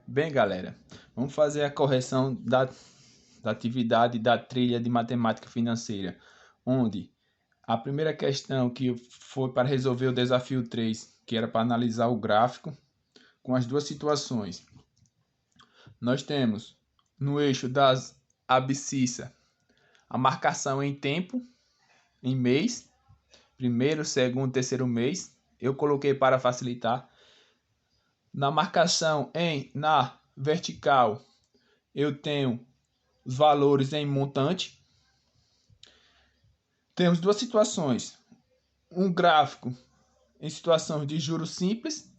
Bem, galera, vamos fazer a correção da atividade da trilha de matemática financeira, onde a primeira questão que foi para resolver o desafio 3, que era para analisar o gráfico com as duas situações. Nós temos no eixo das abscissa a marcação em tempo, em mês, primeiro, segundo, terceiro mês. Eu coloquei para facilitar. Na marcação na vertical, eu tenho os valores em montante. Temos duas situações. Um gráfico em situação de juros simples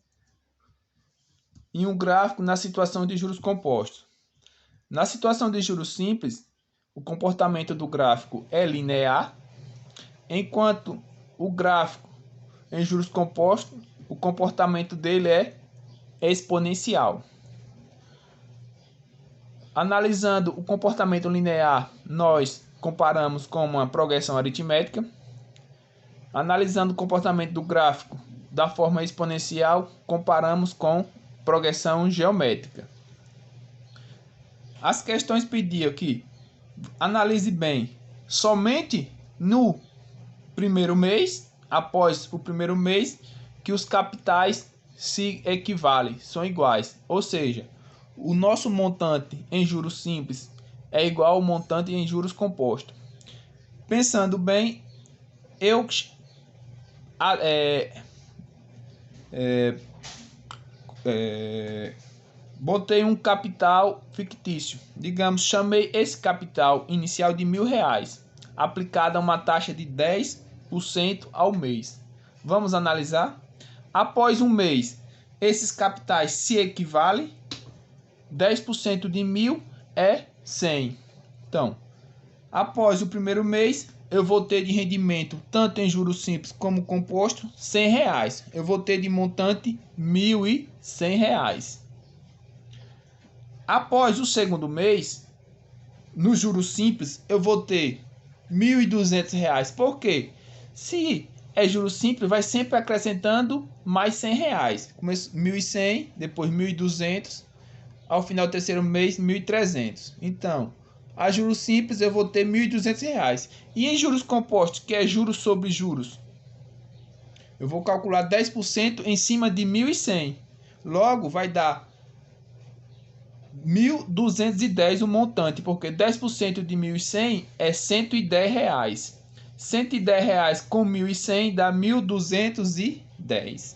e um gráfico na situação de juros compostos. Na situação de juros simples, o comportamento do gráfico é linear, enquanto o gráfico em juros compostos, o comportamento dele é exponencial. Analisando o comportamento linear, nós comparamos com uma progressão aritmética. Analisando o comportamento do gráfico da forma exponencial, comparamos com progressão geométrica. As questões pediam que analise bem somente no primeiro mês, após o primeiro mês, que os capitais se equivalem, são iguais. Ou seja, o nosso montante em juros simples é igual ao montante em juros compostos. Pensando bem, eu botei um capital fictício. Digamos, chamei esse capital inicial de R$1.000, aplicada a uma taxa de 10% ao mês. Vamos analisar? Após um mês, esses capitais se equivalem. 10% de 1.000 é 100. Então, após o primeiro mês, eu vou ter de rendimento, tanto em juros simples como composto, R$100. Eu vou ter de montante R$1.100. Após o segundo mês, no juros simples, eu vou ter R$1.200. Por quê? Se é juros simples, vai sempre acrescentando mais R$100. Começo 1.100, depois 1.200, ao final do terceiro mês, 1.300. Então, a juros simples eu vou ter R$1.200. E em juros compostos, que é juros sobre juros, eu vou calcular 10% em cima de 1.100. Logo, vai dar 1.210 o montante, porque 10% de 1.100 é R$110. R$110 com 1.100 dá 1.210.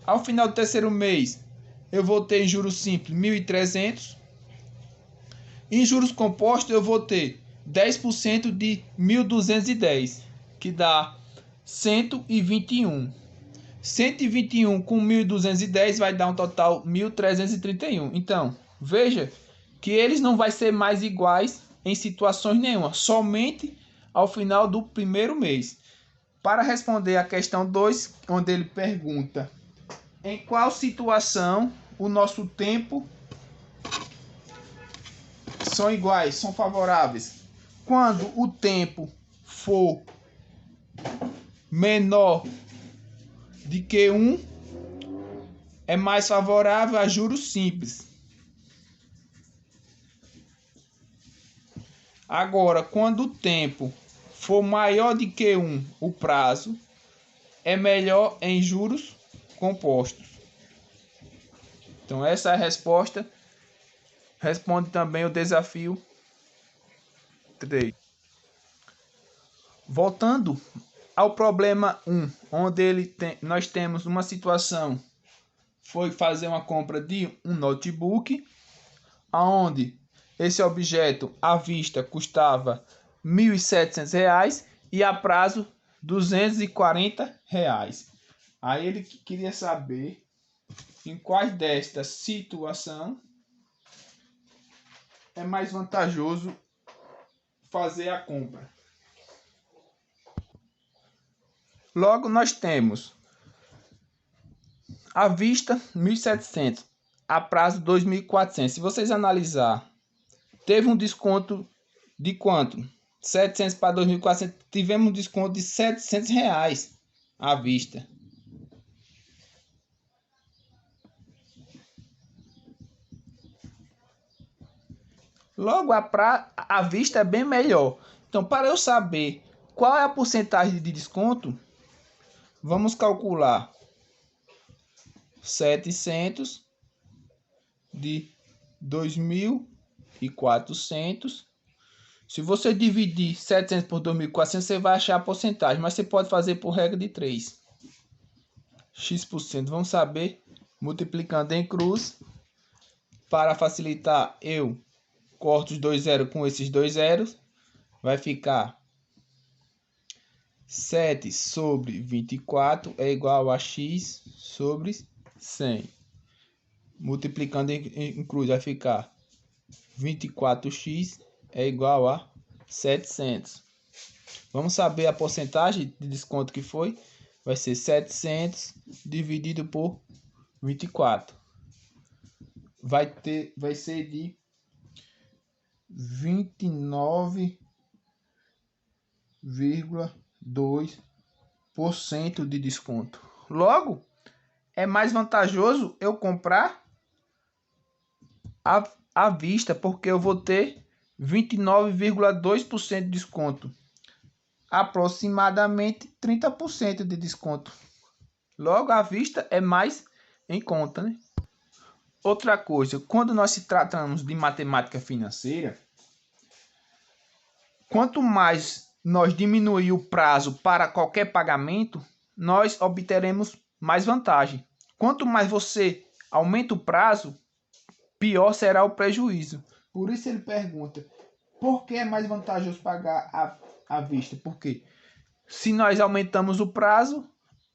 Ao final do terceiro mês, eu vou ter em juros simples 1.300. Em juros compostos, eu vou ter 10% de 1.210, que dá 121. 121 com 1.210 vai dar um total 1.331. Então, veja que eles não vão ser mais iguais em situações nenhuma, somente ao final do primeiro mês. Para responder a questão 2, onde ele pergunta em qual situação o nosso tempo são iguais, são favoráveis. Quando o tempo for menor de que 1, é mais favorável a juros simples. Agora, quando o tempo for maior de que 1, o prazo, é melhor em juros compostos. Então, essa é a resposta. Responde também o desafio 3. Voltando ao problema 1, onde nós temos uma situação, foi fazer uma compra de um notebook, onde esse objeto à vista custava R$1.700 e a prazo R$240. Aí ele queria saber em quais desta situação é mais vantajoso fazer a compra. Logo, nós temos à vista 1.700, a prazo 2.400. Se vocês analisar, teve um desconto de quanto? 700 para 2.400. Tivemos um desconto de R$700 à vista. Logo, à vista é bem melhor. Então, para eu saber qual é a porcentagem de desconto, vamos calcular 700 de 2.400. Se você dividir 700 por 2.400, você vai achar a porcentagem, mas você pode fazer por regra de 3. X%. Vamos saber multiplicando em cruz. Para facilitar, eu corto os dois zeros com esses dois zeros. Vai ficar 7 sobre 24 é igual a x sobre 100. Multiplicando em cruz vai ficar 24x é igual a 700. Vamos saber a porcentagem de desconto que foi. Vai ser 700 dividido por 24. Vai ser de 29,2% de desconto. Logo, é mais vantajoso eu comprar à vista, porque eu vou ter 29,2% de desconto. Aproximadamente 30% de desconto. Logo, à vista é mais em conta, né? Outra coisa, quando nós se tratamos de matemática financeira, quanto mais nós diminuir o prazo para qualquer pagamento, nós obteremos mais vantagem. Quanto mais você aumenta o prazo, pior será o prejuízo. Por isso ele pergunta, por que é mais vantajoso pagar à vista? Porque se nós aumentamos o prazo,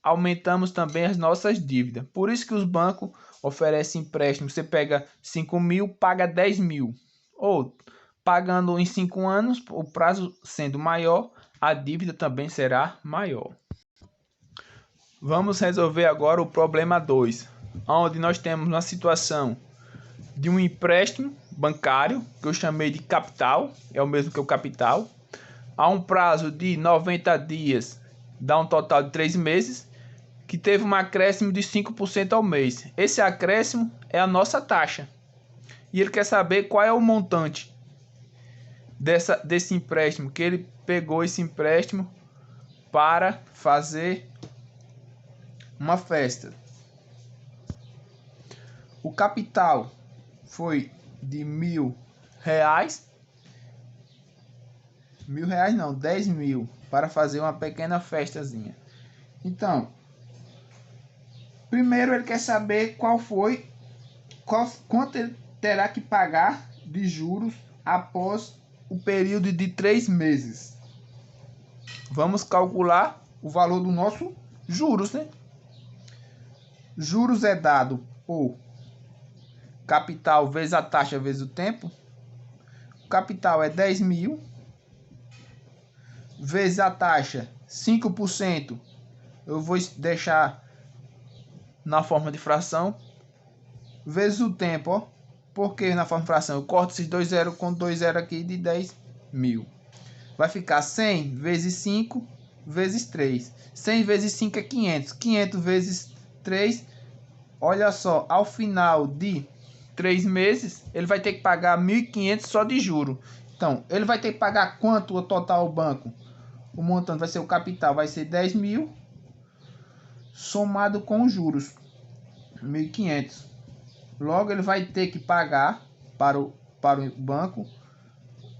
aumentamos também as nossas dívidas. Por isso que os bancos oferecem empréstimo. Você pega 5.000, paga 10.000. Ou pagando em 5 anos, o prazo sendo maior, a dívida também será maior. Vamos resolver agora o problema 2, onde nós temos uma situação de um empréstimo bancário, que eu chamei de capital, é o mesmo que o capital, a um prazo de 90 dias, dá um total de 3 meses, que teve um acréscimo de 5% ao mês. Esse acréscimo é a taxa. E ele quer saber qual é o montante desse empréstimo, que ele pegou esse empréstimo para fazer uma festa. O capital foi de R$1.000. R$1.000 não, 10.000, para fazer uma pequena festazinha. Então, primeiro ele quer saber quanto ele terá que pagar de juros após o período de 3 meses. Vamos calcular o valor do nosso juros, né? Juros é dado por capital vezes a taxa vezes o tempo. O capital é 10.000 vezes a taxa 5%. Eu vou deixar na forma de fração, vezes o tempo, ó. Porque na forma de fração eu corto esses 2 zeros com 2 zeros aqui de 10.000. Vai ficar 100 vezes 5 vezes 3. 100 vezes 5 é 500. 500 vezes 3, olha só, ao final de 3 meses, ele vai ter que pagar 1.500 só de juro. Então, ele vai ter que pagar quanto o total ao banco? O montante vai ser o capital, vai ser 10.000 somado com os juros, 1.500. Logo, ele vai ter que pagar para o banco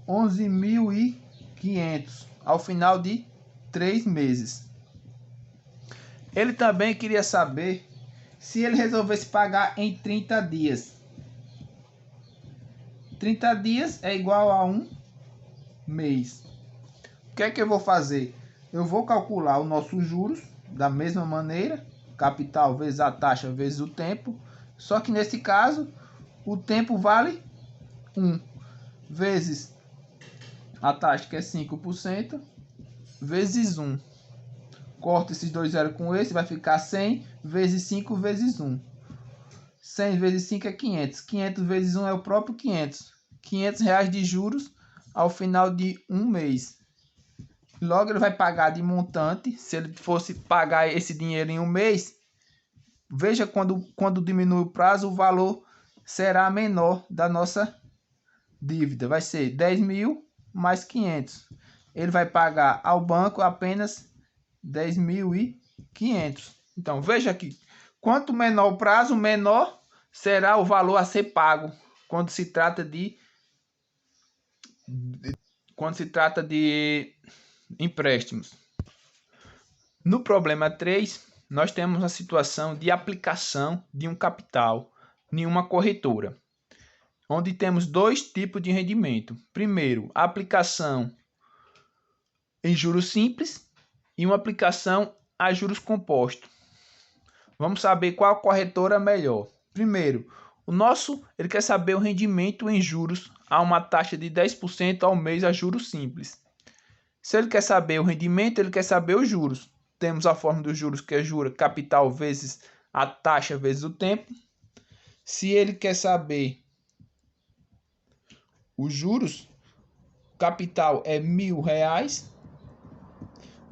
11.500 ao final de 3 meses. Ele também queria saber se ele resolvesse pagar em 30 dias. 30 dias é igual a 1 mês. O que é que eu vou fazer? Eu vou calcular os nossos juros da mesma maneira, capital vezes a taxa vezes o tempo, só que nesse caso o tempo vale 1 vezes a taxa, que é 5%, vezes 1. Corta esses 2 zeros com esse, vai ficar 100 vezes 5 vezes 1. 100 vezes 5 é 500. 500 vezes 1 é o próprio 500. R$500 de juros ao final de um mês. Logo, ele vai pagar de montante. Se ele fosse pagar esse dinheiro em um mês, veja quando diminui o prazo, o valor será menor da dívida vai ser 10 mil mais 500. Ele vai pagar ao banco apenas 10.500. Então, veja aqui. Quanto menor o prazo, menor será o valor a ser pago quando se trata de empréstimos. No problema 3, nós temos a situação de aplicação de um capital em uma corretora, onde temos dois tipos de rendimento. Primeiro, a aplicação em juros simples e uma aplicação a juros compostos. Vamos saber qual corretora é melhor. Primeiro, ele quer saber o rendimento em juros a uma taxa de 10% ao mês a juros simples. Se ele quer saber o rendimento, ele quer saber os juros. Temos a forma dos juros, que é juros capital vezes a taxa vezes o tempo. Se ele quer saber os juros, capital é R$1.000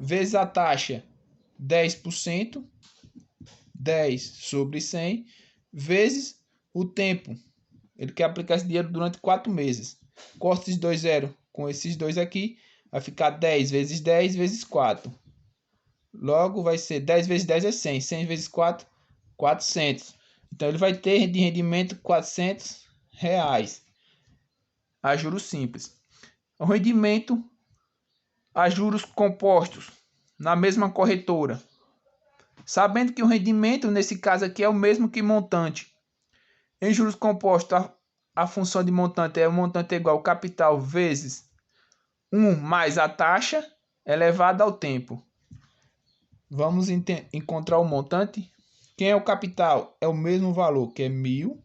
vezes a taxa 10%, 10 sobre 100, vezes o tempo. Ele quer aplicar esse dinheiro durante 4 meses. Corta esses dois zeros com esses dois aqui, vai ficar 10 vezes 10 vezes 4. Logo vai ser 10 vezes 10 é 100. 100 vezes 4, 400. Então ele vai ter de rendimento R$400 a juros simples. O rendimento a juros compostos na mesma corretora. Sabendo que o rendimento nesse caso aqui é o mesmo que montante. Em juros compostos, a função de montante é o montante igual ao capital vezes 1 mais a taxa elevada ao tempo. Vamos encontrar o montante. Quem é o capital? É o mesmo valor, que é 1.000,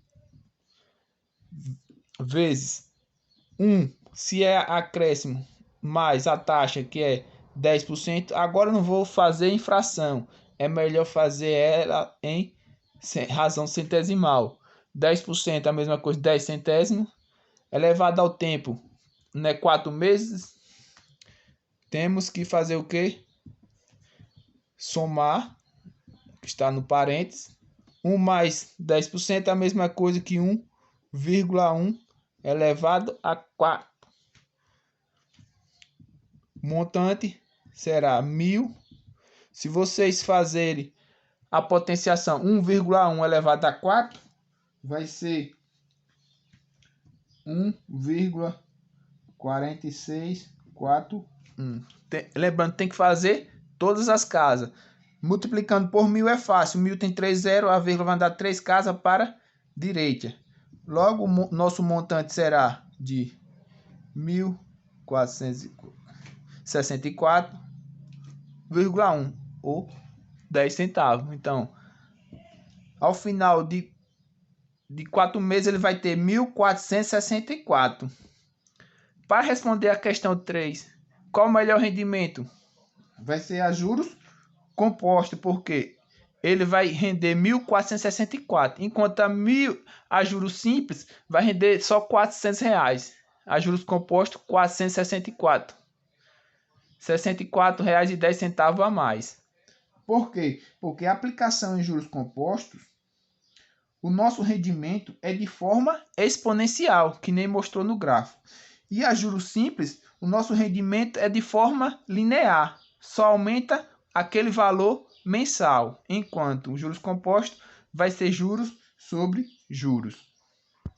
vezes 1, se é acréscimo, mais a taxa, que é 10%. Agora eu não vou fazer em fração. É melhor fazer ela em razão centesimal. 10% é a mesma coisa, 10 centésimos. Elevado ao tempo, né, 4 meses. Temos que fazer o quê? Somar, que está no parênteses. 1 mais 10% é a mesma coisa que 1,1 elevado a 4. O montante será 1.000. Se vocês fazerem a potenciação 1,1 elevado a 4, vai ser 1,4641. Lembrando, tem que fazer todas as casas. Multiplicando por 1.000 é fácil. 1.000 tem 3 zeros, a vírgula vai dar 3 casas para direita. Logo, o nosso montante será de 1.464,1 ou 10 centavos. Então, ao final de 4 meses, ele vai ter 1.464. Para responder a questão 3, qual o melhor rendimento? Vai ser a juros compostos, porque ele vai render 1.464, enquanto a juros simples vai render só R$400. A juros compostos, 464. R$64,10 a mais. Por quê? Porque a aplicação em juros compostos, o nosso rendimento é de forma exponencial, que nem mostrou no gráfico. E a juros simples, o nosso rendimento é de forma linear, só aumenta aquele valor mensal, enquanto os juros compostos vai ser juros sobre juros.